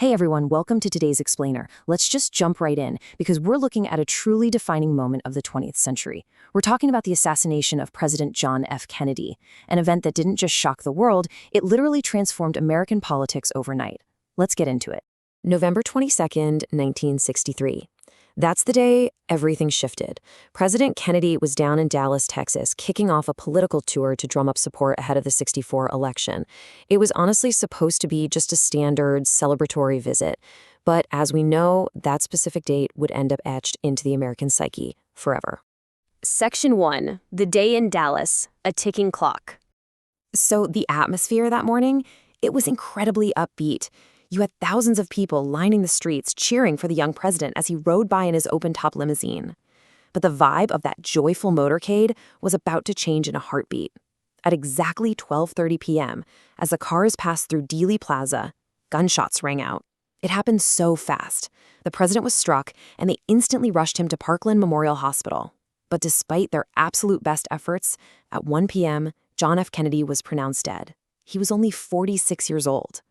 Hey everyone, welcome to today's Explainer. Let's just jump right in because we're looking at a truly defining moment of the 20th century. We're talking about the assassination of President John F. Kennedy, an event that didn't just shock the world, it literally transformed American politics overnight. Let's get into it. November 22nd, 1963. That's the day everything shifted. President Kennedy was down in Dallas, Texas, kicking off a political tour to drum up support ahead of the '64 election. It was honestly supposed to be just a standard celebratory visit. But as we know, that specific date would end up etched into the American psyche forever. Section 1. The Day in Dallas, a Ticking Clock. So the atmosphere that morning, it was incredibly upbeat. You had thousands of people lining the streets cheering for the young president as he rode by in his open-top limousine. But the vibe of that joyful motorcade was about to change in a heartbeat. At exactly 12:30 p.m., as the cars passed through Dealey Plaza, gunshots rang out. It happened so fast. The president was struck, and they instantly rushed him to Parkland Memorial Hospital. But despite their absolute best efforts, at 1 p.m., John F. Kennedy was pronounced dead. He was only 46 years old.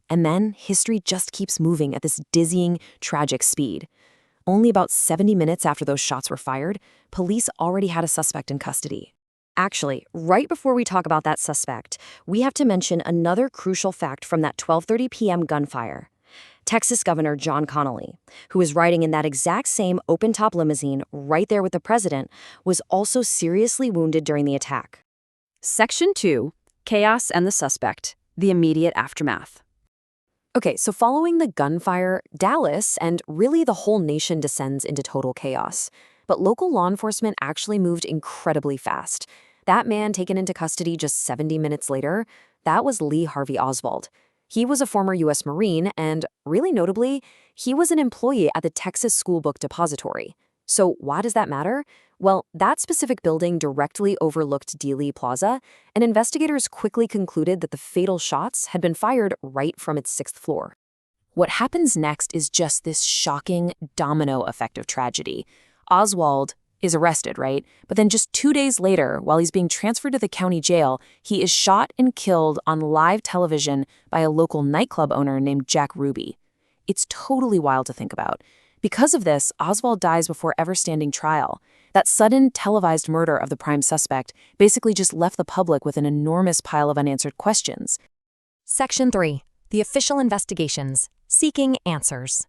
And then history just keeps moving at this dizzying, tragic speed. Only about 70 minutes after those shots were fired, police already had a suspect in custody. Actually, right before we talk about that suspect, we have to mention another crucial fact from that 12:30 p.m. gunfire. Texas Governor John Connally, who was riding in that exact same open-top limousine right there with the president, was also seriously wounded during the attack. Section 2. Chaos and the Suspect. The Immediate Aftermath. Okay, so following the gunfire, Dallas and really the whole nation descends into total chaos. But local law enforcement actually moved incredibly fast. That man taken into custody just 70 minutes later, that was Harvey Oswald. He was a former U.S. Marine and, really notably, he was an employee at the Texas School Book Depository. So why does that matter? Well, that specific building directly overlooked Dealey Plaza, and investigators quickly concluded that the fatal shots had been fired right from its 6th floor. What happens next is just this shocking domino effect of tragedy. Oswald is arrested, right? But then just 2 days later, while he's being transferred to the county jail, he is shot and killed on live television by a local nightclub owner named Jack Ruby. It's totally wild to think about. Because of this, Oswald dies before ever standing trial. That sudden, televised murder of the prime suspect basically just left the public with an enormous pile of unanswered questions. Section 3. The Official Investigations. Seeking Answers.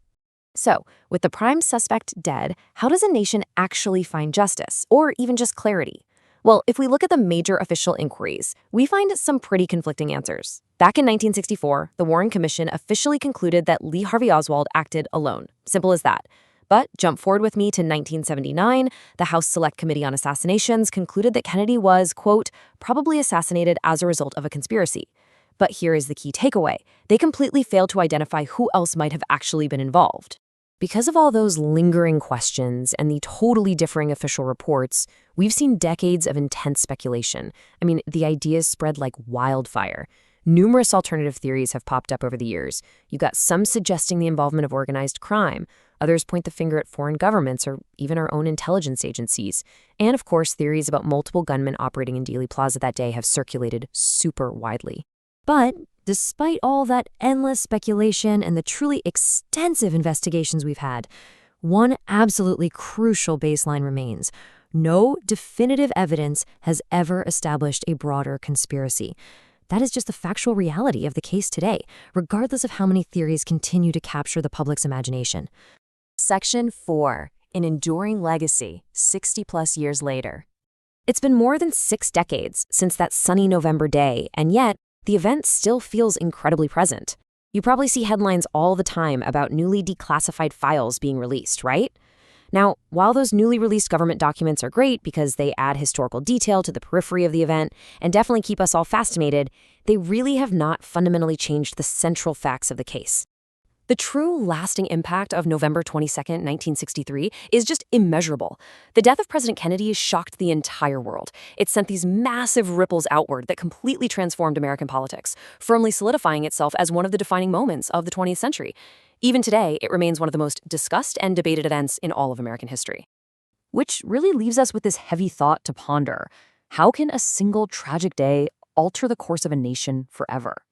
So, with the prime suspect dead, how does a nation actually find justice, or even just clarity? Well, if we look at the major official inquiries, we find some pretty conflicting answers. Back in 1964, the Warren Commission officially concluded that Harvey Oswald acted alone. Simple as that. But jump forward with me to 1979, the House Select Committee on Assassinations concluded that Kennedy was, quote, probably assassinated as a result of a conspiracy. But here is the key takeaway. They completely failed to identify who else might have actually been involved. Because of all those lingering questions and the totally differing official reports, we've seen decades of intense speculation. I mean, the ideas spread like wildfire. Numerous alternative theories have popped up over the years. You got some suggesting the involvement of organized crime. Others point the finger at foreign governments or even our own intelligence agencies. And of course, theories about multiple gunmen operating in Dealey Plaza that day have circulated super widely. But despite all that endless speculation and the truly extensive investigations we've had, one absolutely crucial baseline remains. No definitive evidence has ever established a broader conspiracy. That is just the factual reality of the case today, regardless of how many theories continue to capture the public's imagination. Section 4. An Enduring Legacy, 60-plus years later. It's been more than 6 decades since that sunny November day, and yet, the event still feels incredibly present. You probably see headlines all the time about newly declassified files being released, right? Now, while those newly released government documents are great because they add historical detail to the periphery of the event and definitely keep us all fascinated, they really have not fundamentally changed the central facts of the case. The true lasting impact of November 22nd, 1963 is just immeasurable. The death of President Kennedy shocked the entire world. It sent these massive ripples outward that completely transformed American politics, firmly solidifying itself as one of the defining moments of the 20th century. Even today, it remains one of the most discussed and debated events in all of American history. Which really leaves us with this heavy thought to ponder. How can a single tragic day alter the course of a nation forever?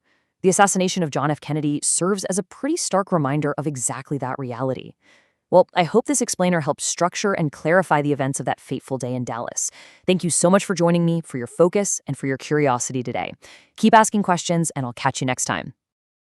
The assassination of John F. Kennedy serves as a pretty stark reminder of exactly that reality. Well, I hope this explainer helps structure and clarify the events of that fateful day in Dallas. Thank you so much for joining me, for your focus, and for your curiosity today. Keep asking questions, and I'll catch you next time.